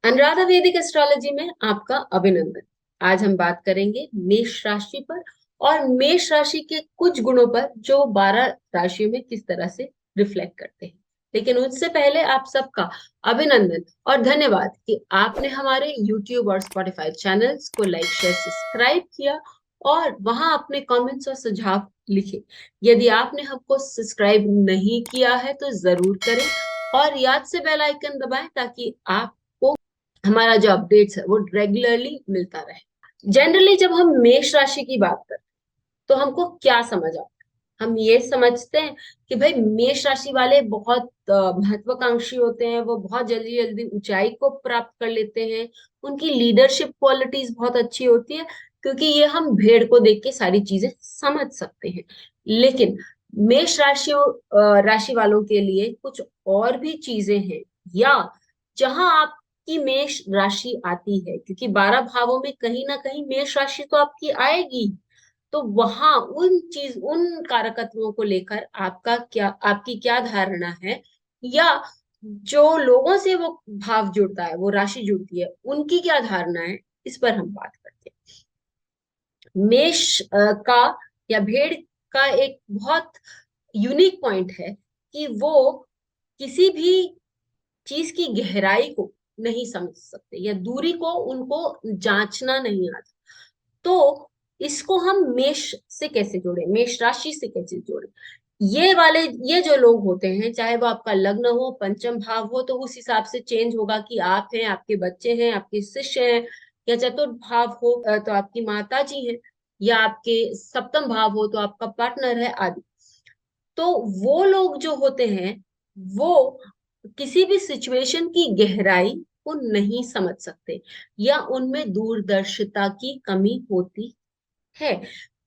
अनुराधा वैदिक एस्ट्रोलॉजी में आपका अभिनंदन। आज हम बात करेंगे मेष राशि पर और मेष राशि के कुछ गुणों पर जो 12 राशियों में किस तरह से रिफ्लेक्ट करते हैं। लेकिन उससे पहले आप सबका अभिनंदन और धन्यवाद कि आपने हमारे YouTube और Spotify चैनल्स को लाइक शेयर सब्सक्राइब किया और वहां अपने कमेंट्स और सुझाव लिखे। यदि आपने हमको सब्सक्राइब नहीं किया है तो जरूर करें और याद से बेल आइकन दबाएं ताकि आपको हमारा जो अपडेट्स है वो रेगुलरली मिलता रहे। जनरली जब हम मेष राशि की बात करते हैं तो हमको क्या समझ आता है? हम ये समझते हैं कि भाई मेष राशि वाले बहुत महत्वाकांक्षी होते हैं, वो बहुत जल्दी जल्दी ऊंचाई को प्राप्त कर लेते हैं, उनकी लीडरशिप क्वालिटीज बहुत अच्छी होती है, क्योंकि ये हम भेड़ को देख के सारी चीजें समझ सकते हैं। लेकिन मेष राशि वालों के लिए कुछ और भी चीजें हैं, या जहां आपकी मेष राशि आती है, क्योंकि 12 भावों में कहीं ना कहीं मेष राशि तो आपकी आएगी, तो वहां उन कारकत्वों को लेकर आपकी क्या धारणा है, या जो लोगों से वो भाव जुड़ता है, वो राशि जुड़ती है, उनकी क्या धारणा है, इस पर हम बात करते हैं। मेष का या भेड़ का एक बहुत यूनिक पॉइंट है कि वो किसी भी चीज की गहराई को नहीं समझ सकते, या दूरी को उनको जांचना नहीं आता। तो इसको हम मेष से कैसे जोड़े, मेष राशि से कैसे जोड़े? ये जो लोग होते हैं, चाहे वो आपका लग्न हो, पंचम भाव हो, तो उस हिसाब से चेंज होगा कि आप हैं, आपके बच्चे हैं, आपके शिष्य हैं, या चतुर्थ भाव हो तो आपकी माता जी हैं, या आपके सप्तम भाव हो तो आपका पार्टनर है, आदि। तो वो लोग जो होते हैं, वो किसी भी सिचुएशन की गहराई को नहीं समझ सकते, या उनमें दूरदर्शिता की कमी होती है।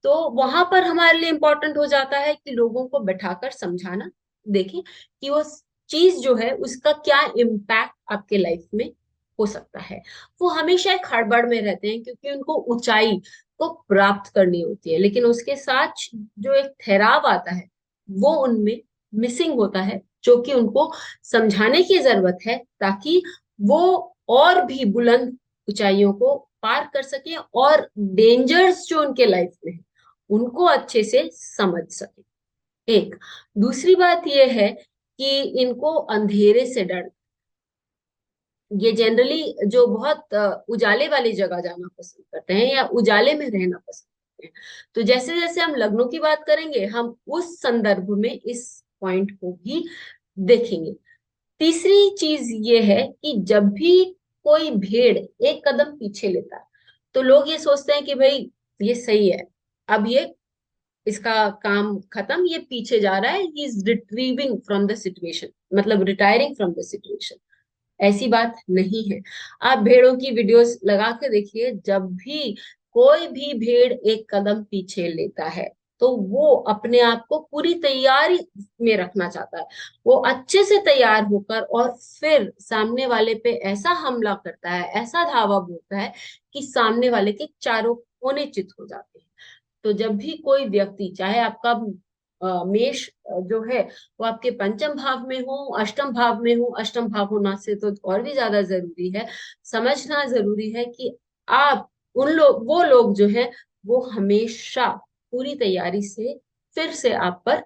तो वहां पर हमारे लिए इंपॉर्टेंट हो जाता है कि लोगों को बैठाकर समझाना, देखें कि वो चीज जो है उसका क्या इम्पैक्ट आपके लाइफ में हो सकता है। वो हमेशा एक हड़बड़ में रहते हैं, क्योंकि उनको ऊंचाई को प्राप्त करनी होती है, लेकिन उसके साथ जो एक ठहराव आता है वो उनमें मिसिंग होता है, जो कि उनको समझाने की जरूरत है, ताकि वो और भी बुलंद ऊंचाइयों को पार कर सके और डेंजर्स जो उनके लाइफ में है उनको अच्छे से समझ सके। एक दूसरी बात यह है कि इनको अंधेरे से डर, ये जनरली जो बहुत उजाले वाली जगह जाना पसंद करते हैं या उजाले में रहना पसंद करते हैं। तो जैसे जैसे हम लग्नों की बात करेंगे, हम उस संदर्भ में इस पॉइंट को भी देखेंगे। तीसरी चीज ये है कि जब भी कोई भेड़ एक कदम पीछे लेता है, तो लोग ये सोचते हैं कि भाई ये सही है, अब ये इसका काम खत्म, ये पीछे जा रहा है, he is retrieving from the situation, मतलब रिटायरिंग फ्रॉम द सिचुएशन। ऐसी बात नहीं है। आप भेड़ों की वीडियोस लगा के देखिए, जब भी कोई भी भेड़ एक कदम पीछे लेता है तो वो अपने आप को पूरी तैयारी में रखना चाहता है। वो अच्छे से तैयार होकर और फिर सामने वाले पे ऐसा हमला करता है, ऐसा धावा बोलता है कि सामने वाले के चारों कोने चित हो जाते हैं। तो जब भी कोई व्यक्ति, चाहे आपका मेष जो है वो आपके पंचम भाव में हो, अष्टम भाव में हो, अष्टम भाव होना से तो और भी ज्यादा जरूरी है, समझना जरूरी है कि आप वो लोग जो है वो हमेशा पूरी तैयारी से फिर से आप पर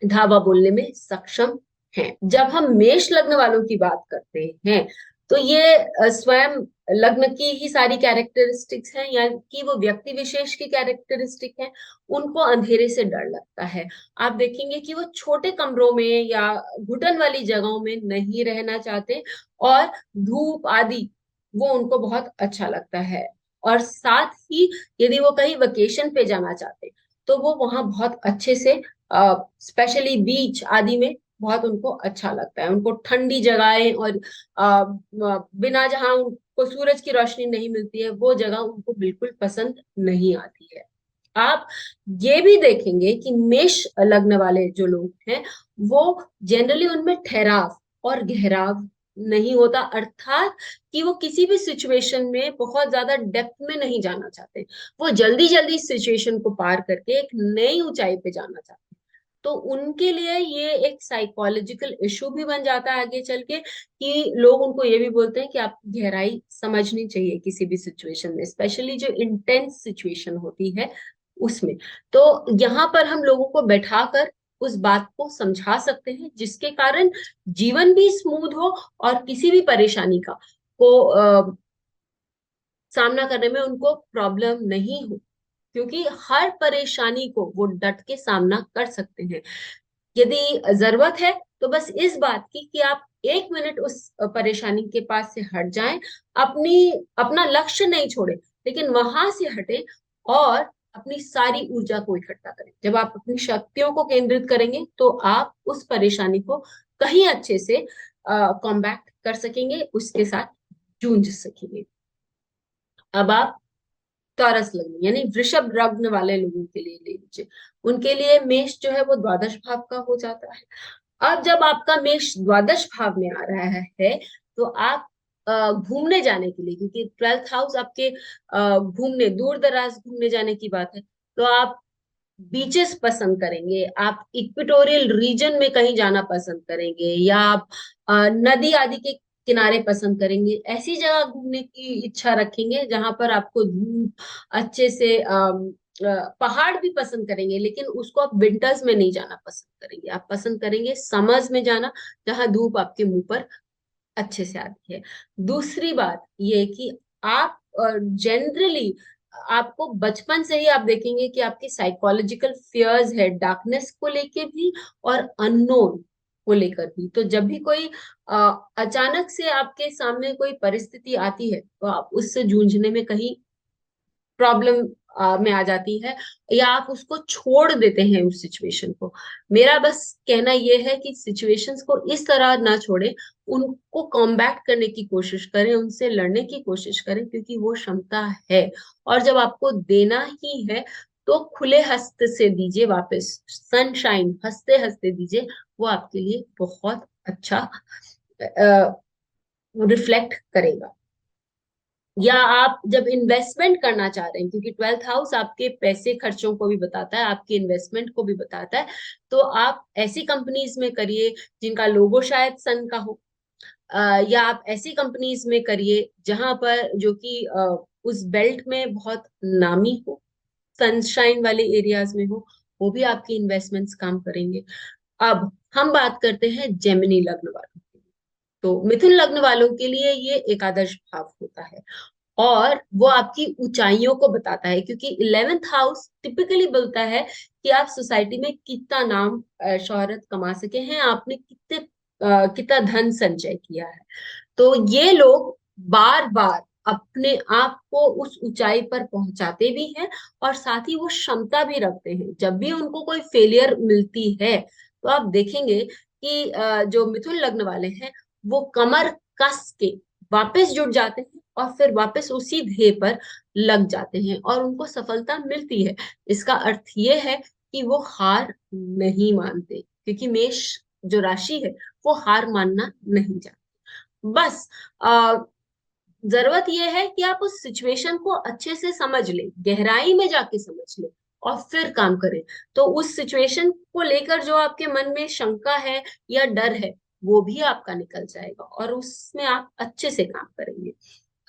धावा बोलने में सक्षम हैं। जब हम मेष लग्न वालों की बात करते हैं, तो ये स्वयं लग्न की ही सारी कैरेक्टरिस्टिक्स हैं, या कि वो व्यक्ति विशेष की कैरेक्टरिस्टिक है। उनको अंधेरे से डर लगता है। आप देखेंगे कि वो छोटे कमरों में या घुटन वाली जगहों में नहीं रहना चाहते, और धूप आदि वो उनको बहुत अच्छा लगता है। और साथ ही यदि वो कहीं वेकेशन पे जाना चाहते तो वो वहां बहुत अच्छे से, स्पेशली बीच आदि में, बहुत उनको अच्छा लगता है। उनको ठंडी जगहें और बिना, जहां उनको सूरज की रोशनी नहीं मिलती है, वो जगह उनको बिल्कुल पसंद नहीं आती है। आप ये भी देखेंगे कि मेष लग्न वाले जो लोग हैं, वो जनरली उनमें ठहराव और गहराव नहीं होता, अर्थात कि वो किसी भी सिचुएशन में बहुत ज्यादा डेप्थ में नहीं जाना चाहते। वो जल्दी जल्दी सिचुएशन को पार करके एक नई ऊंचाई पे जाना चाहते हैं। तो उनके लिए ये एक साइकोलॉजिकल इशू भी बन जाता है आगे चल के, कि लोग उनको ये भी बोलते हैं कि आपको गहराई समझनी चाहिए किसी भी सिचुएशन में, स्पेशली जो इंटेंस सिचुएशन होती है उसमें। तो यहाँ पर हम लोगों को बैठाकर उस बात को समझा सकते हैं, जिसके कारण जीवन भी स्मूथ हो और किसी भी परेशानी का को सामना करने में उनको प्रॉब्लम नहीं हो, क्योंकि हर परेशानी को वो डट के सामना कर सकते हैं। यदि जरूरत है तो बस इस बात की कि आप 1 मिनट उस परेशानी के पास से हट जाएं, अपनी अपना लक्ष्य नहीं छोड़े, लेकिन वहां से हटे और अपनी सारी ऊर्जा को इकट्ठा करें। जब आप अपनी शक्तियों को केंद्रित करेंगे तो आप उस परेशानी को कहीं अच्छे से कॉम्बैट कर सकेंगे, उसके साथ जूझ सकेंगे। अब आप टॉरस लग्न यानी वृषभ लग्न वाले लोगों के लिए ले लीजिए। उनके लिए मेष जो है वो द्वादश भाव का हो जाता है। अब जब आपका मेष द्वादश भाव में आ रहा है तो आप घूमने जाने के लिए, क्योंकि 12th हाउस आपके घूमने, दूर दराज घूमने जाने की बात है, तो आप बीचेस पसंद करेंगे, आप इक्वेटोरियल रीजन में कहीं जाना पसंद करेंगे, या आप नदी आदि के किनारे पसंद करेंगे। ऐसी जगह घूमने की इच्छा रखेंगे जहां पर आपको धूप अच्छे से पहाड़ भी पसंद करेंगे, लेकिन उसको आप विंटर्स में नहीं जाना पसंद करेंगे, आप पसंद करेंगे समर्स में जाना, जहां धूप आपके मुंह पर अच्छे से आती है। दूसरी बात ये कि आप जनरली, आपको बचपन से ही आप देखेंगे कि आपकी साइकोलॉजिकल फियर्स है, डार्कनेस को लेके भी और अननोन को लेकर भी। तो जब भी कोई अचानक से आपके सामने कोई परिस्थिति आती है तो आप उससे जूझने में कहीं प्रॉब्लम में आ जाती है, या आप उसको छोड़ देते हैं उस सिचुएशन को। मेरा बस कहना यह है कि सिचुएशंस को इस तरह ना छोड़े, उनको कॉम्बैट करने की कोशिश करें, उनसे लड़ने की कोशिश करें, क्योंकि वो क्षमता है। और जब आपको देना ही है तो खुले हस्त से दीजिए वापस, सनशाइन हंसते हंसते दीजिए, वो आपके लिए बहुत अच्छा रिफ्लेक्ट करेगा। या आप जब इन्वेस्टमेंट करना चाह रहे हैं, क्योंकि 12th हाउस आपके पैसे खर्चों को भी बताता है, आपके इन्वेस्टमेंट को भी बताता है, तो आप ऐसी कंपनीज में करिए जिनका लोगो शायद सन का हो, या आप ऐसी कंपनीज में करिए जहां पर जो कि उस बेल्ट में बहुत नामी हो, सनशाइन वाले एरियाज में हो, वो भी आपकी इन्वेस्टमेंट्स काम करेंगे। अब हम बात करते हैं जेमिनी लग्न वालों की। तो मिथुन लग्न वालों के लिए ये एकादश भाव होता है, और वो आपकी ऊंचाइयों को बताता है, क्योंकि 11th हाउस टिपिकली बोलता है कि आप सोसाइटी में कितना नाम शोहरत कमा सके हैं, आपने कितना धन संचय किया है। तो ये लोग बार बार अपने आप को उस ऊंचाई पर पहुंचाते भी हैं, और साथ ही वो क्षमता भी रखते हैं। जब भी उनको कोई फेलियर मिलती है तो आप देखेंगे कि जो मिथुन लग्न वाले हैं वो कमर कस के वापस जुट जाते हैं, और फिर वापस उसी ध्येय पर लग जाते हैं और उनको सफलता मिलती है। इसका अर्थ ये है कि वो हार नहीं मानते, क्योंकि मेष जो राशि है वो हार मानना नहीं चाहती। बस जरूरत यह है कि आप उस सिचुएशन को अच्छे से समझ ले, गहराई में जाके समझ ले, और फिर काम करें। तो उस सिचुएशन को लेकर जो आपके मन में शंका है या डर है, वो भी आपका निकल जाएगा और उसमें आप अच्छे से काम करेंगे।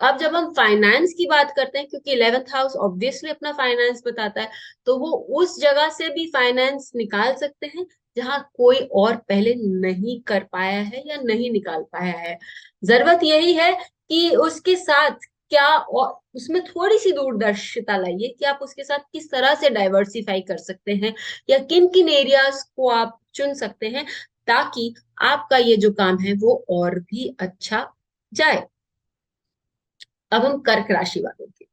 अब जब हम फाइनेंस की बात करते हैं, क्योंकि 11th हाउस ऑब्वियसली अपना फाइनेंस बताता है, तो वो उस जगह से भी फाइनेंस निकाल सकते हैं जहां कोई और पहले नहीं कर पाया है या नहीं निकाल पाया है। जरूरत यही है कि उसके साथ क्या, और उसमें थोड़ी सी दूरदर्शिता लाइए कि आप उसके साथ किस तरह से डाइवर्सिफाई कर सकते हैं, या किन किन एरियाज को आप चुन सकते हैं, ताकि आपका ये जो काम है वो और भी अच्छा जाए। अब हम कर्क राशि वालों के,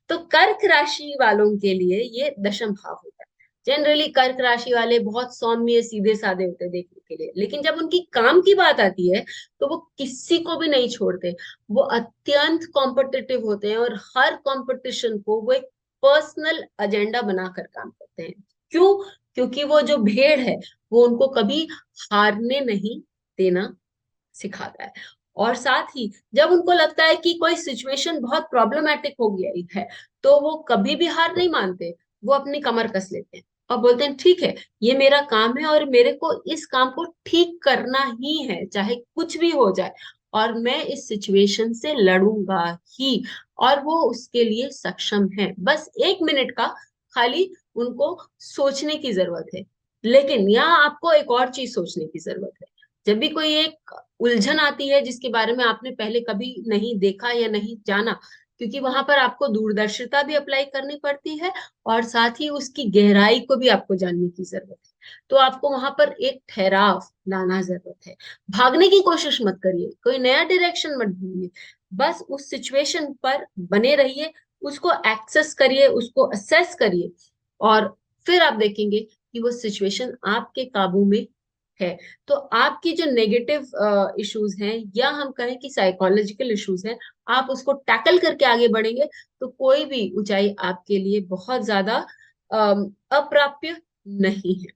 तो कर्क राशि वालों के लिए ये दशम भाव होता है। जनरली कर्क राशि वाले बहुत सौम्य सीधे साधे होते हैं देखने के लिए, लेकिन जब उनकी काम की बात आती है तो वो किसी को भी नहीं छोड़ते। वो अत्यंत कॉम्पिटिटिव होते हैं, और हर कंपटीशन को वो एक पर्सनल एजेंडा बनाकर काम करते हैं। क्यों? क्योंकि वो जो भेड़ है वो उनको कभी हारने नहीं देना सिखाता है। और साथ ही जब उनको लगता है कि कोई सिचुएशन बहुत प्रॉब्लमेटिक हो गई है, तो वो कभी भी हार नहीं मानते, वो अपनी कमर कस लेते हैं। और बोलते हैं ठीक है, ये मेरा काम है और मेरे को इस काम को ठीक करना ही है, चाहे कुछ भी हो जाए, और मैं इस सिचुएशन से लड़ूंगा ही। और वो उसके लिए सक्षम है, बस 1 मिनट का खाली उनको सोचने की जरूरत है। लेकिन यहाँ आपको एक और चीज सोचने की जरूरत है। जब भी कोई एक उलझन आती है जिसके बारे में आपने पहले कभी नहीं देखा या नहीं जाना, क्योंकि वहां पर आपको दूरदर्शिता भी अप्लाई करनी पड़ती है और साथ ही उसकी गहराई को भी आपको जानने की जरूरत है, तो आपको वहां पर एक ठहराव लाना जरूरत है। भागने की कोशिश मत करिए, कोई नया डायरेक्शन मत ढूंढिए, बस उस सिचुएशन पर बने रहिए, उसको एक्सेस करिए, उसको असेस करिए, और फिर आप देखेंगे कि वो सिचुएशन आपके काबू में है। तो आपकी जो नेगेटिव इश्यूज हैं, या हम कहें कि साइकोलॉजिकल इश्यूज हैं, आप उसको टैकल करके आगे बढ़ेंगे, तो कोई भी ऊंचाई आपके लिए बहुत ज्यादा अप्राप्य नहीं है।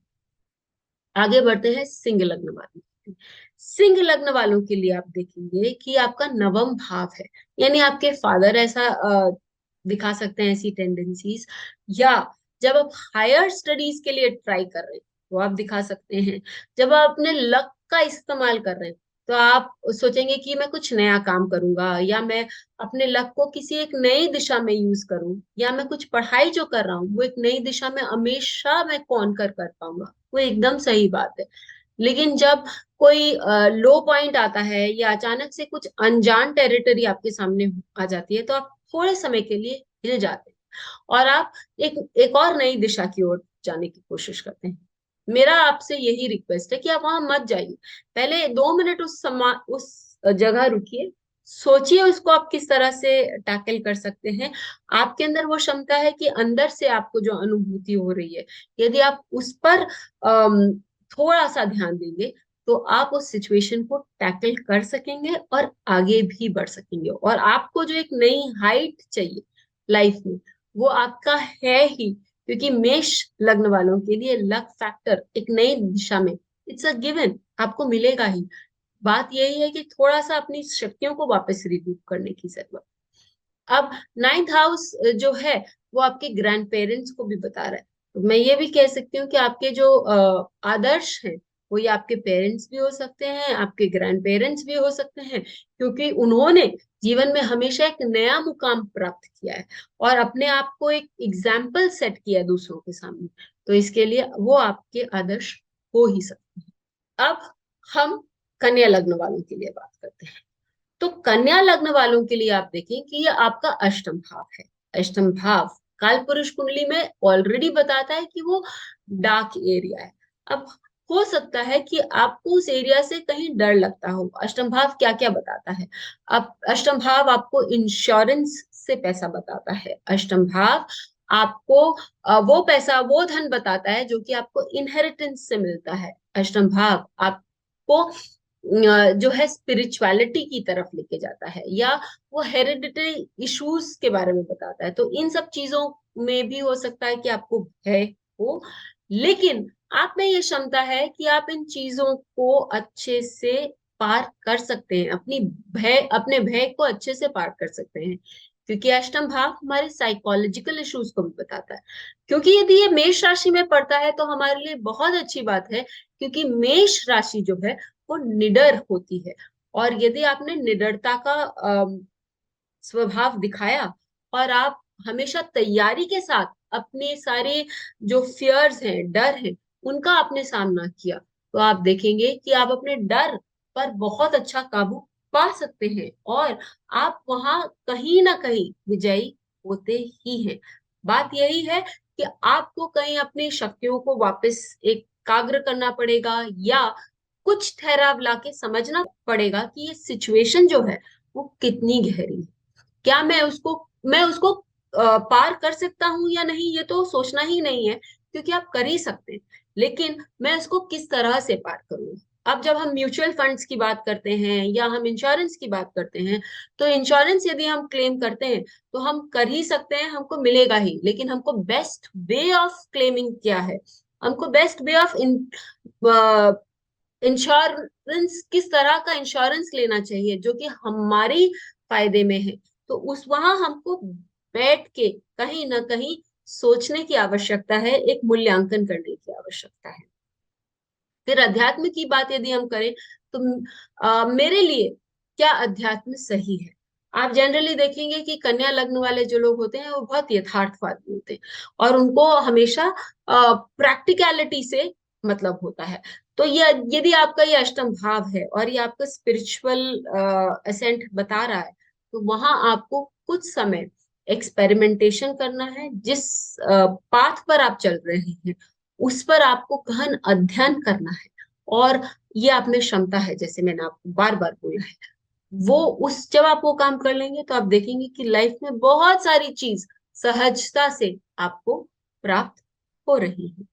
आगे बढ़ते हैं सिंह लग्न वालों। सिंह लग्न वालों के लिए आप देखेंगे कि आपका नवम भाव है, यानी आपके फादर ऐसा दिखा सकते हैं, ऐसी टेंडेंसीज, या जब आप हायर स्टडीज के लिए ट्राई कर रहे हैं तो आप दिखा सकते हैं। जब आप अपने लक का इस्तेमाल कर रहे हैं तो आप सोचेंगे कि मैं कुछ नया काम करूंगा, या मैं अपने लक को किसी एक नई दिशा में यूज करूं, या मैं कुछ पढ़ाई जो कर रहा हूँ वो एक नई दिशा में हमेशा मैं कौन कर पाऊंगा। वो एकदम सही बात है। लेकिन जब कोई लो पॉइंट आता है या अचानक से कुछ अनजान टेरिटरी आपके सामने आ जाती है, तो आप थोड़े समय के लिए हिल जाते हैं और आप एक और नई दिशा की ओर जाने की कोशिश करते हैं। मेरा आपसे यही रिक्वेस्ट है कि आप वहां मत जाइए, पहले 2 मिनट उस जगह रुकिए, सोचिए उसको आप किस तरह से टैकल कर सकते हैं। आपके अंदर वो क्षमता है कि अंदर से आपको जो अनुभूति हो रही है, यदि आप उस पर थोड़ा सा ध्यान देंगे, तो आप उस सिचुएशन को टैकल कर सकेंगे और आगे भी बढ़ सकेंगे, और आपको जो एक नई हाइट चाहिए लाइफ में, वो आपका है ही। क्योंकि मेष लग्न वालों के लिए लक फैक्टर एक नई दिशा में, इट्स अ गिवन, आपको मिलेगा ही। बात यही है कि थोड़ा सा अपनी शक्तियों को वापस रिव्यू करने की जरूरत। अब नाइन्थ हाउस जो है वो आपके ग्रैंड पेरेंट्स को भी बता रहा है। तो मैं ये भी कह सकती हूँ कि आपके जो आदर्श हैं, वो ये आपके पेरेंट्स भी हो सकते हैं, आपके ग्रैंड पेरेंट्स भी हो सकते हैं, क्योंकि उन्होंने जीवन में हमेशा एक नया मुकाम प्राप्त किया है और अपने आप को एक एग्जाम्पल सेट किया है दूसरों के सामने। तो इसके लिए वो आपके आदर्श हो ही सकते हैं। अब हम कन्या लग्न वालों के लिए बात करते हैं। तो कन्या लग्न वालों के लिए आप देखें कि ये आपका अष्टम भाव है। अष्टम भाव काल पुरुष कुंडली में ऑलरेडी बताता है कि वो डार्क एरिया है। अब हो सकता है कि आपको उस एरिया से कहीं डर लगता हो। अष्टम भाव क्या क्या बताता है? अब अष्टम भाव आपको इंश्योरेंस से पैसा बताता है। अष्टम भाव आपको वो पैसा, वो धन बताता है जो कि आपको इनहेरिटेंस से मिलता है। अष्टम भाव आपको जो है स्पिरिचुअलिटी की तरफ लेके जाता है, या वो हेरिडिटरी इश्यूज के बारे में बताता है। तो इन सब चीजों में भी हो सकता है कि आपको भय हो, लेकिन आप में ये क्षमता है कि आप इन चीजों को अच्छे से पार कर सकते हैं, अपने भय को अच्छे से पार कर सकते हैं। क्योंकि अष्टम भाव हमारे साइकोलॉजिकल इश्यूज को भी बताता है। क्योंकि यदि ये मेष राशि में पड़ता है तो हमारे लिए बहुत अच्छी बात है, क्योंकि मेष राशि जो है वो निडर होती है। और यदि आपने निडरता का स्वभाव दिखाया और आप हमेशा तैयारी के साथ अपने सारे जो फियर्स हैं, डर हैं, उनका आपने सामना किया, तो आप देखेंगे कि आप अपने डर पर बहुत अच्छा काबू पा सकते हैं और आप वहां कहीं ना कहीं विजयी होते ही हैं। बात यही है कि आपको कहीं अपनी शक्तियों को वापस एकाग्र करना पड़ेगा, या कुछ ठहराव लाके समझना पड़ेगा कि ये सिचुएशन जो है वो कितनी गहरी है। क्या मैं उसको पार कर सकता हूँ या नहीं, ये तो सोचना ही नहीं है, क्योंकि आप कर ही सकते हैं। लेकिन मैं इसको किस तरह से पार करूँ? अब जब हम म्यूचुअल फंड्स की बात करते हैं या हम इंश्योरेंस की बात करते हैं, तो इंश्योरेंस यदि हम क्लेम करते हैं तो हम कर ही सकते हैं, हमको मिलेगा ही, लेकिन हमको बेस्ट वे ऑफ क्लेमिंग क्या है, हमको बेस्ट वे ऑफ इंश्योरेंस, किस तरह का इंश्योरेंस लेना चाहिए जो कि हमारी फायदे में है, तो उस वहां हमको बैठ के कहीं ना कहीं सोचने की आवश्यकता है, एक मूल्यांकन करने की आवश्यकता है। फिर अध्यात्म की बात यदि हम करें तो मेरे लिए क्या अध्यात्म सही है। आप जनरली देखेंगे कि कन्या लग्न वाले जो लोग होते हैं वो बहुत यथार्थवादी होते हैं और उनको हमेशा प्रैक्टिकलिटी से मतलब होता है। तो ये यदि आपका ये अष्टम भाव है और ये आपका स्पिरिचुअल असेंट बता रहा है, तो वहां आपको कुछ समय एक्सपेरिमेंटेशन करना है। जिस पाथ पर आप चल रहे हैं उस पर आपको गहन अध्ययन करना है। और ये आप में क्षमता है, जैसे मैंने आपको बार बार बोला है, वो उस जब आप वो काम कर लेंगे तो आप देखेंगे कि लाइफ में बहुत सारी चीज सहजता से आपको प्राप्त हो रही है।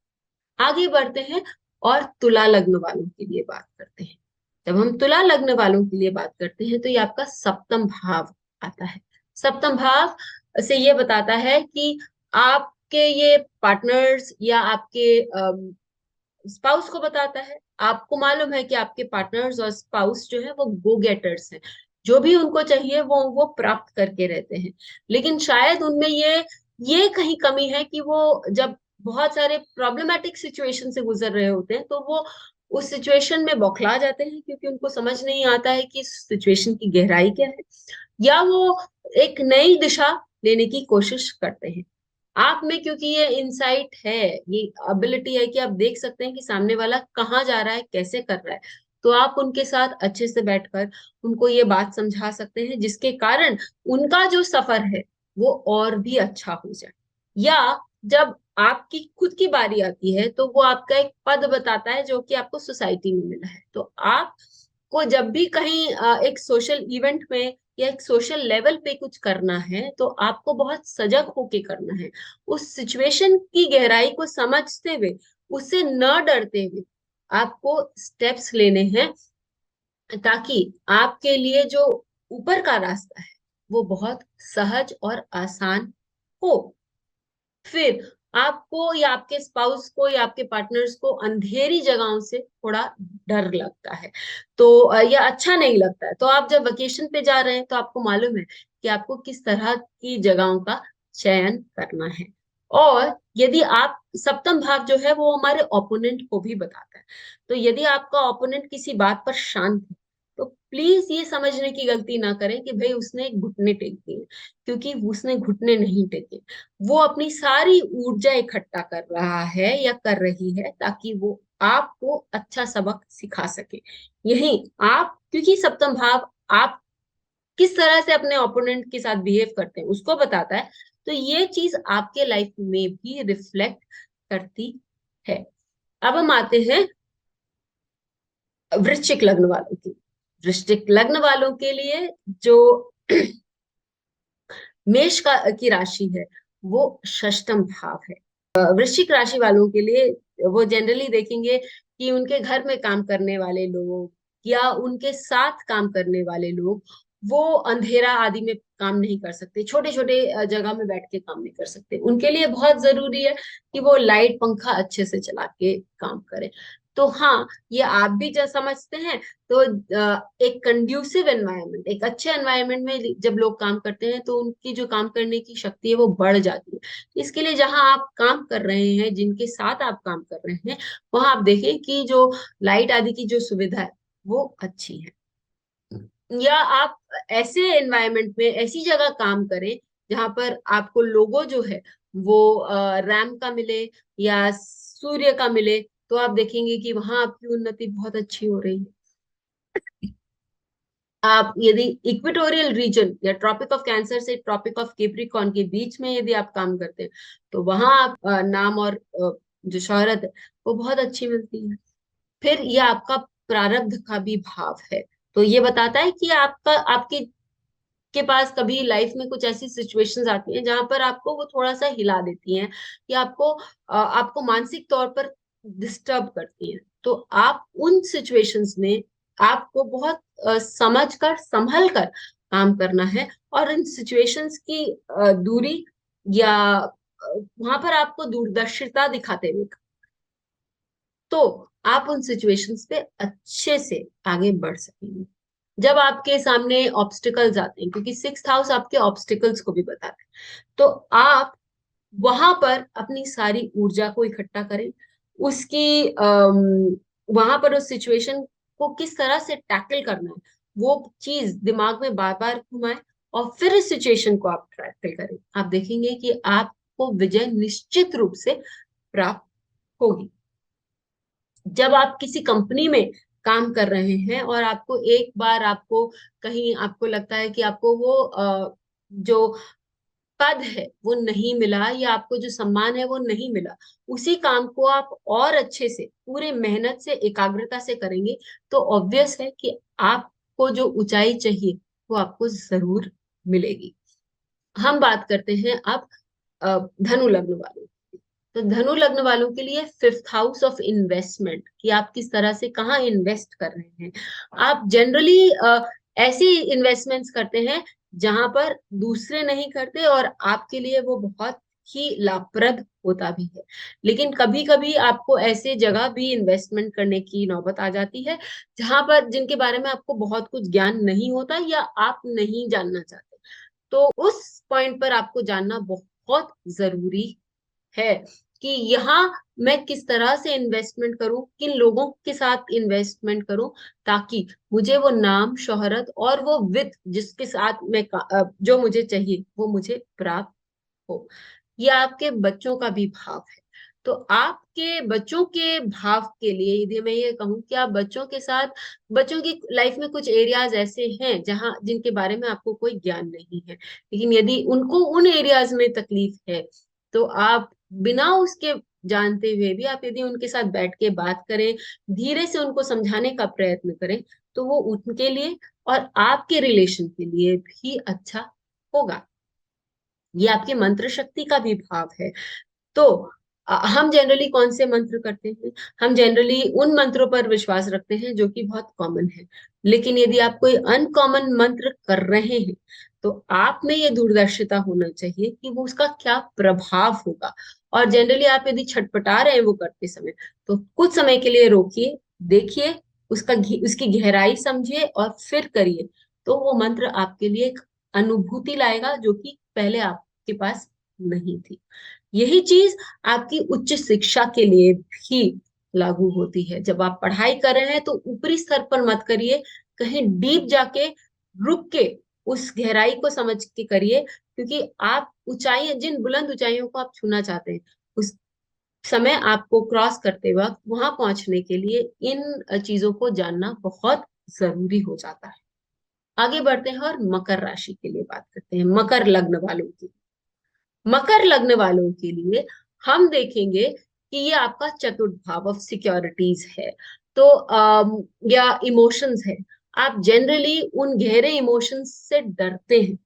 आगे बढ़ते हैं और तुला लग्न वालों के लिए बात करते हैं। जब हम तुला लग्न वालों के लिए बात करते हैं तो ये आपका सप्तम भाव आता है। सप्तम भाव से ये बताता है कि आपके ये पार्टनर्स या आपके स्पाउस को बताता है। आपको मालूम है कि आपके पार्टनर्स और स्पाउस जो है वो गो गेटर्स हैं, जो भी उनको चाहिए वो प्राप्त करके रहते हैं। लेकिन शायद उनमें ये कहीं कमी है कि वो जब बहुत सारे प्रॉब्लमेटिक सिचुएशन से गुजर रहे होते हैं तो वो उस सिचुएशन में बौखला जाते हैं, क्योंकि उनको समझ नहीं आता है कि सिचुएशन की गहराई क्या है, या वो एक नई दिशा लेने की कोशिश करते हैं। आप में क्योंकि ये इंसाइट है, ये एबिलिटी है कि आप देख सकते हैं कि सामने वाला कहाँ जा रहा है, कैसे कर रहा है, तो आप उनके साथ अच्छे से बैठकर उनको ये बात समझा सकते हैं जिसके कारण उनका जो सफर है वो और भी अच्छा हो जाए। या जब आपकी खुद की बारी आती है तो वो आपका एक पद बताता है जो कि आपको सोसाइटी में मिला है। तो आप को जब भी कहीं एक सोशल इवेंट में या एक सोशल लेवल पे कुछ करना है तो आपको बहुत सजग होके करना है, उस सिचुएशन की गहराई को समझते हुए, उससे न डरते हुए आपको स्टेप्स लेने हैं, ताकि आपके लिए जो ऊपर का रास्ता है वो बहुत सहज और आसान हो। फिर आपको या आपके स्पाउस को या आपके पार्टनर्स को अंधेरी जगहों से थोड़ा डर लगता है, तो यह अच्छा नहीं लगता है। तो आप जब वेकेशन पे जा रहे हैं तो आपको मालूम है कि आपको किस तरह की जगहों का चयन करना है। और यदि आप सप्तम भाव जो है वो हमारे ओपोनेंट को भी बताता है, तो यदि आपका ओपोनेंट किसी बात पर शांत है तो प्लीज ये समझने की गलती ना करें कि भाई उसने घुटने टेक दिए, क्योंकि उसने घुटने नहीं टेके। वो अपनी सारी ऊर्जा इकट्ठा कर रहा है या कर रही है ताकि वो आपको अच्छा सबक सिखा सके। यही आप, क्योंकि सप्तम भाव आप किस तरह से अपने ओपोनेंट के साथ बिहेव करते हैं उसको बताता है, तो ये चीज आपके लाइफ में भी रिफ्लेक्ट करती है। अब हम आते हैं वृश्चिक लग्न वालों की। वृश्चिक लग्न वालों के लिए जो मेष का की राशि है वो षष्टम भाव है। वृश्चिक राशि वालों के लिए वो जनरली देखेंगे कि उनके घर में काम करने वाले लोग या उनके साथ काम करने वाले लोग वो अंधेरा आदि में काम नहीं कर सकते, छोटे छोटे जगह में बैठ के काम नहीं कर सकते। उनके लिए बहुत जरूरी है कि वो लाइट पंखा अच्छे से चला के काम करें। तो हाँ, ये आप भी जो समझते हैं, तो एक कंड्यूसिव एनवायरनमेंट, एक अच्छे एनवायरनमेंट में जब लोग काम करते हैं तो उनकी जो काम करने की शक्ति है वो बढ़ जाती है। इसके लिए जहां आप काम कर रहे हैं, जिनके साथ आप काम कर रहे हैं, वहां आप देखें कि जो लाइट आदि की जो सुविधा है वो अच्छी है। या आप ऐसे एनवायरनमेंट में ऐसी जगह काम करें जहां पर आपको लोगो जो है वो रैम का मिले या सूर्य का मिले, तो आप देखेंगे कि वहां आपकी उन्नति बहुत अच्छी हो रही है। आप यदि इक्वेटोरियल रीजन या ट्रॉपिक ऑफ कैंसर से ट्रॉपिक ऑफ कैप्रिकॉर्न के बीच में यदि आप काम करते हैं तो वहां आप नाम और जो शोहरत है वो बहुत अच्छी मिलती है। फिर यह आपका प्रारब्ध का भी भाव है। तो ये बताता है कि आपका आपके के पास कभी लाइफ में कुछ ऐसी सिचुएशंस आती हैं जहां पर आपको वो थोड़ा सा हिला देती हैं या आपको मानसिक तौर पर डिस्टर्ब करती हैं। तो आप उन सिचुएशंस में आपको बहुत समझ कर संभल कर काम करना है, और इन सिचुएशंस की दूरी या वहां पर आपको दूरदर्शिता दिखाते हुए, तो आप उन सिचुएशंस पे अच्छे से आगे बढ़ सकेंगे। जब आपके सामने ऑब्स्टिकल्स आते हैं, क्योंकि सिक्स्थ हाउस आपके ऑब्स्टिकल्स को भी बताता है, तो आप वहां पर अपनी सारी ऊर्जा को इकट्ठा करें, उसकी वहां पर उस सिचुएशन को किस तरह से टैकल करना है वो चीज दिमाग में बार बार घुमाएं, और फिर इस सिचुएशन को आप टैकल करें। आप देखेंगे कि आपको विजय निश्चित रूप से प्राप्त होगी। जब आप किसी कंपनी में काम कर रहे हैं और आपको एक बार आपको कहीं आपको लगता है कि आपको वो जो पद है वो नहीं मिला, या आपको जो सम्मान है वो नहीं मिला, उसी काम को आप और अच्छे से पूरे मेहनत से एकाग्रता से करेंगे, तो ऑब्वियस है कि आपको जो ऊंचाई चाहिए वो आपको जरूर मिलेगी। हम बात करते हैं अब धनु लग्न वालों की। तो धनु लग्न वालों के लिए फिफ्थ हाउस ऑफ इन्वेस्टमेंट, कि आप किस तरह से कहाँ इन्वेस्ट कर रहे हैं। आप जनरली ऐसी इन्वेस्टमेंट्स करते हैं जहां पर दूसरे नहीं करते, और आपके लिए वो बहुत ही लाभप्रद होता भी है। लेकिन कभी कभी आपको ऐसे जगह भी इन्वेस्टमेंट करने की नौबत आ जाती है जहां पर जिनके बारे में आपको बहुत कुछ ज्ञान नहीं होता या आप नहीं जानना चाहते। तो उस पॉइंट पर आपको जानना बहुत जरूरी है कि यहाँ मैं किस तरह से इन्वेस्टमेंट करूं, किन लोगों के साथ इन्वेस्टमेंट करूं, ताकि मुझे वो नाम शोहरत और वो वित्त जिसके साथ जो मुझे चाहिए वो मुझे प्राप्त हो। ये आपके बच्चों का भी भाव है। तो आपके बच्चों के भाव के लिए यदि मैं ये कहूँ कि आप बच्चों के साथ, बच्चों की लाइफ में कुछ एरियाज ऐसे हैं जहां जिनके बारे में आपको कोई ज्ञान नहीं है, लेकिन यदि उनको उन एरियाज में तकलीफ है, तो आप बिना उसके जानते हुए भी आप यदि उनके साथ बैठ के बात करें, धीरे से उनको समझाने का प्रयत्न करें, तो वो उनके लिए और आपके रिलेशन के लिए भी अच्छा होगा। ये आपके मंत्र शक्ति का भी भाव है। तो हम जनरली कौन से मंत्र करते हैं? हम जनरली उन मंत्रों पर विश्वास रखते हैं जो कि बहुत कॉमन है। लेकिन यदि आप कोई अनकॉमन मंत्र कर रहे हैं, तो आप में ये दूरदर्शिता होना चाहिए कि वो उसका क्या प्रभाव होगा। और जनरली आप यदि छटपटा रहे हैं वो करते समय, तो कुछ समय के लिए रोकिए, देखिए, उसकी गहराई समझिए और फिर करिए। तो वो मंत्र आपके लिए एक अनुभूति लाएगा जो कि पहले आपके पास नहीं थी। यही चीज आपकी उच्च शिक्षा के लिए भी लागू होती है। जब आप पढ़ाई कर रहे हैं तो ऊपरी स्तर पर मत करिए, कहीं डीप जाके रुक के उस गहराई को समझ के करिए, क्योंकि आप ऊंचाई, जिन बुलंद ऊंचाइयों को आप छूना चाहते हैं, उस समय आपको क्रॉस करते वक्त वहां पहुंचने के लिए इन चीजों को जानना बहुत जरूरी हो जाता है। आगे बढ़ते हैं और मकर राशि के लिए बात करते हैं, मकर लग्न वालों की। मकर लग्न वालों के लिए हम देखेंगे कि ये आपका चतुर्थ भाव ऑफ सिक्योरिटीज है। तो या इमोशंस है। आप जनरली उन गहरे इमोशंस से डरते हैं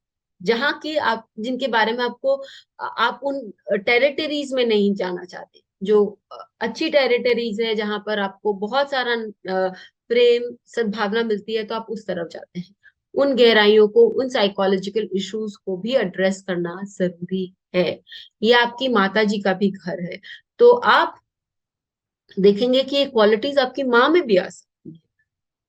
जहां की आप जिनके बारे में आपको आप उन टेरिटरीज में नहीं जाना चाहते, जो अच्छी टेरिटरीज है जहां पर आपको बहुत सारा प्रेम सद्भावना मिलती है, तो आप उस तरफ जाते हैं। उन गहराइयों को, उन साइकोलॉजिकल इश्यूज को भी एड्रेस करना जरूरी है। ये आपकी माता जी का भी घर है। तो आप देखेंगे कि ये क्वालिटीज आपकी माँ में भी आ सकती है।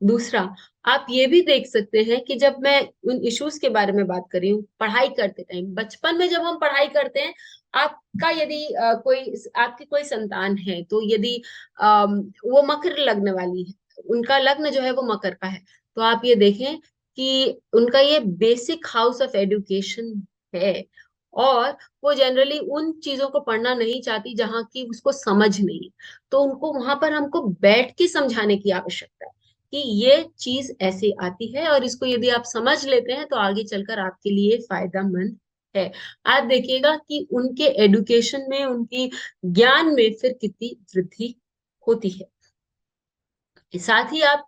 दूसरा, आप ये भी देख सकते हैं कि जब मैं उन इश्यूज के बारे में बात कर रही हूँ, पढ़ाई करते टाइम, बचपन में जब हम पढ़ाई करते हैं, आपका यदि कोई आपकी कोई संतान है, तो यदि वो मकर लग्न वाली है, उनका लग्न जो है वो मकर का है, तो आप ये देखें कि उनका ये बेसिक हाउस ऑफ एजुकेशन है, और वो जनरली उन चीजों को पढ़ना नहीं चाहती जहां की उसको समझ नहीं। तो उनको वहां पर हमको बैठ के समझाने की आवश्यकता है कि ये चीज ऐसे आती है, और इसको यदि आप समझ लेते हैं तो आगे चलकर आपके लिए फायदेमंद है। आप देखिएगा कि उनके एडुकेशन में, उनकी ज्ञान में फिर कितनी वृद्धि होती है। साथ ही आप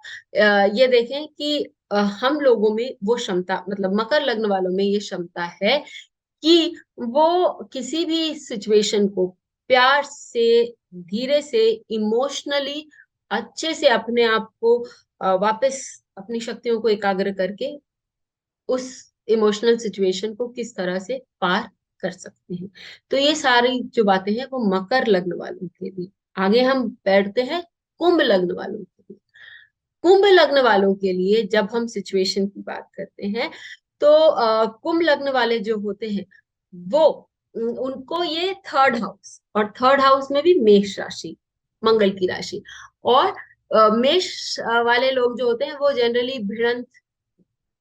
ये देखें कि हम लोगों में वो क्षमता, मतलब मकर लग्न वालों में ये क्षमता है कि वो किसी भी सिचुएशन को प्यार से, धीरे से, इमोशनली अच्छे से अपने आप को वापस अपनी शक्तियों को एकाग्र करके उस इमोशनल सिचुएशन को किस तरह से पार कर सकते हैं। तो ये सारी जो बातें हैं वो मकर लग्न वालों के लिए। आगे हम बैठते हैं कुंभ लग्न वालों के लिए। कुंभ लग्न वालों के लिए जब हम सिचुएशन की बात करते हैं, तो कुंभ लग्न वाले जो होते हैं वो उनको ये थर्ड हाउस, और थर्ड हाउस में भी मेष राशि, मंगल की राशि। और मेष वाले लोग जो होते हैं वो जनरली भिड़ंत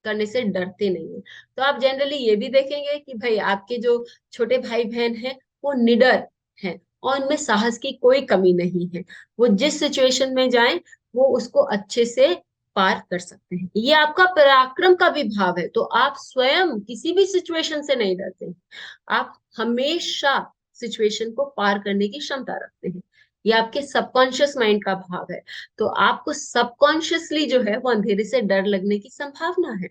करने से डरते नहीं है। तो आप जनरली ये भी देखेंगे कि भाई आपके जो छोटे भाई बहन हैं वो निडर हैं, और उनमें साहस की कोई कमी नहीं है। वो जिस सिचुएशन में जाएं वो उसको अच्छे से पार कर सकते हैं। ये आपका पराक्रम का भी भाव है, तो आप स्वयं किसी भी सिचुएशन से नहीं डरते हैं। आप हमेशा सिचुएशन को पार करने की क्षमता रखते हैं। ये आपके सबकॉन्शियस माइंड का भाव है। तो आपको सबकॉन्शियसली जो है वो अंधेरे से डर लगने की संभावना है।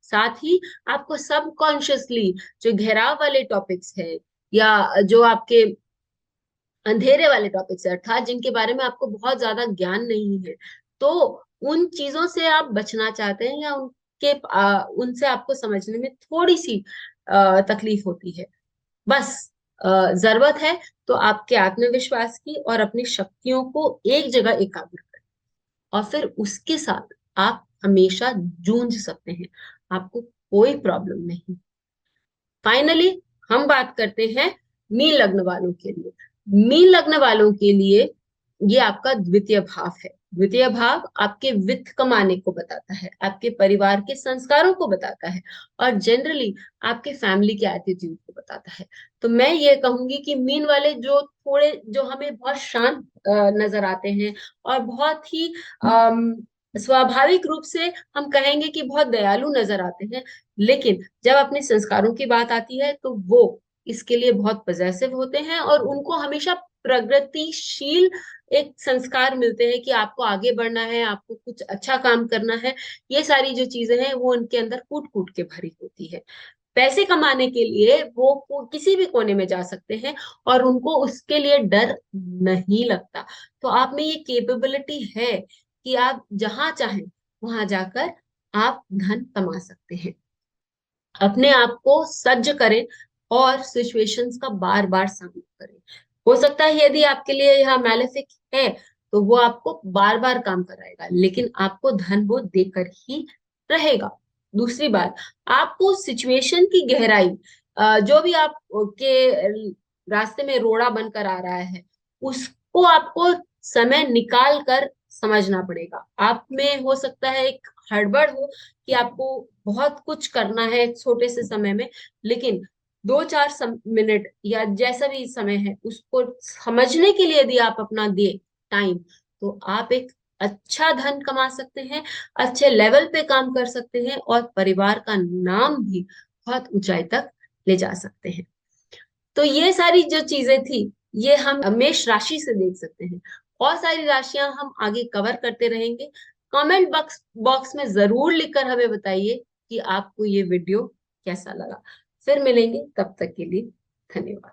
साथ ही आपको सबकॉन्शियसली जो घेराव वाले टॉपिक्स है, या जो आपके अंधेरे वाले टॉपिक्स है, अर्थात जिनके बारे में आपको बहुत ज्यादा ज्ञान नहीं है, तो उन चीजों से आप बचना चाहते हैं, या उनसे आपको समझने में थोड़ी सी तकलीफ होती है। बस जरूरत है तो आपके आत्मविश्वास की और अपनी शक्तियों को एक जगह एकाग्र करें, और फिर उसके साथ आप हमेशा जूझ सकते हैं। आपको कोई प्रॉब्लम नहीं। फाइनली हम बात करते हैं मीन लग्न वालों के लिए। मीन लग्न वालों के लिए ये आपका द्वितीय भाव है। द्वितीय भाव आपके वित्त कमाने को बताता है, आपके परिवार के संस्कारों को बताता है, और जनरली आपके फैमिली के एटीट्यूड को बताता है। तो मैं ये कहूंगी कि मीन वाले जो थोड़े, जो हमें बहुत शांत नजर आते हैं, और बहुत ही स्वाभाविक रूप से हम कहेंगे कि बहुत दयालु नजर आते हैं, लेकिन जब अपने संस्कारों की बात आती है तो वो इसके लिए बहुत पजेसिव होते हैं, और उनको हमेशा प्रगतिशील एक संस्कार मिलते हैं कि आपको आगे बढ़ना है, आपको कुछ अच्छा काम करना है। ये सारी जो चीजें हैं वो उनके अंदर कूट कूट के भरी होती है। पैसे कमाने के लिए वो किसी भी कोने में जा सकते हैं, और उनको उसके लिए डर नहीं लगता। तो आप में ये केपेबिलिटी है कि आप जहां चाहें वहां जाकर आप धन कमा सकते हैं। अपने आप को सज्ज करें और सिचुएशंस का बार बार सामना करें। हो सकता है यदि आपके लिए यह मैलेफिक है तो वो आपको बार बार काम कराएगा, लेकिन आपको धन वो देकर ही रहेगा। दूसरी बात, आपको सिचुएशन की गहराई, जो भी आप के रास्ते में रोड़ा बनकर आ रहा है, उसको आपको समय निकाल कर समझना पड़ेगा। आप में हो सकता है एक हड़बड़ हो कि आपको बहुत कुछ करना है छोटे से समय में, लेकिन 2-4 मिनट या जैसा भी समय है उसको समझने के लिए यदि आप अपना दे टाइम, तो आप एक अच्छा धन कमा सकते हैं, अच्छे लेवल पे काम कर सकते हैं, और परिवार का नाम भी बहुत ऊंचाई तक ले जा सकते हैं। तो ये सारी जो चीजें थी, ये हम मेष राशि से देख सकते हैं। और सारी राशियां हम आगे कवर करते रहेंगे। कमेंट बॉक्स बॉक्स में जरूर लिखकर हमें बताइए कि आपको ये वीडियो कैसा लगा। फिर मिलेंगे, तब तक के लिए धन्यवाद।